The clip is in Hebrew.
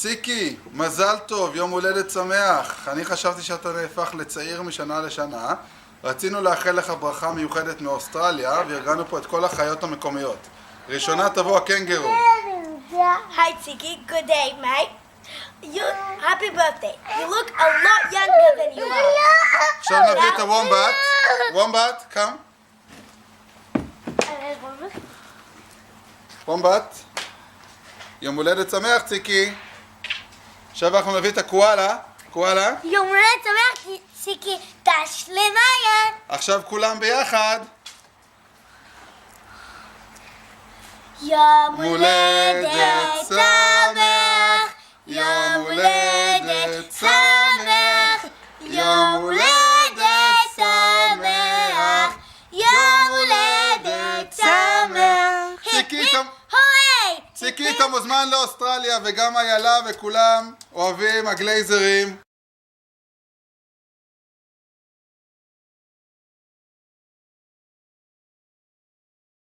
ציקי, מזל טוב, יום הולדת שמח. אני חשבתי שאתה נהפך לצעיר משנה לשנה. רצינו לאחל לך ברכה מיוחדת מאוסטרליה, וארגנו פה את כל החיות המקומיות. ראשונה תבוא הקנגרו. Hi Tiki, good day mate. Happy birthday. You look a lot younger than you are. עכשיו נביא את הוומבט. וומבט, קם. וומבט. יום הולדת שמח, ציקי. עכשיו אנחנו נביא את הקואלה. קואלה. יום הולדת שמח, ציקי. תשלמיה. עכשיו כולם ביחד. יום הולדת שמח. יום הולדת שמח. יום הולדת שמח. יום הולדת שמח. ציקי, אתה מוזמן לאוסטרליה, וגם איילה וכולם אוהבים הגלייזרים.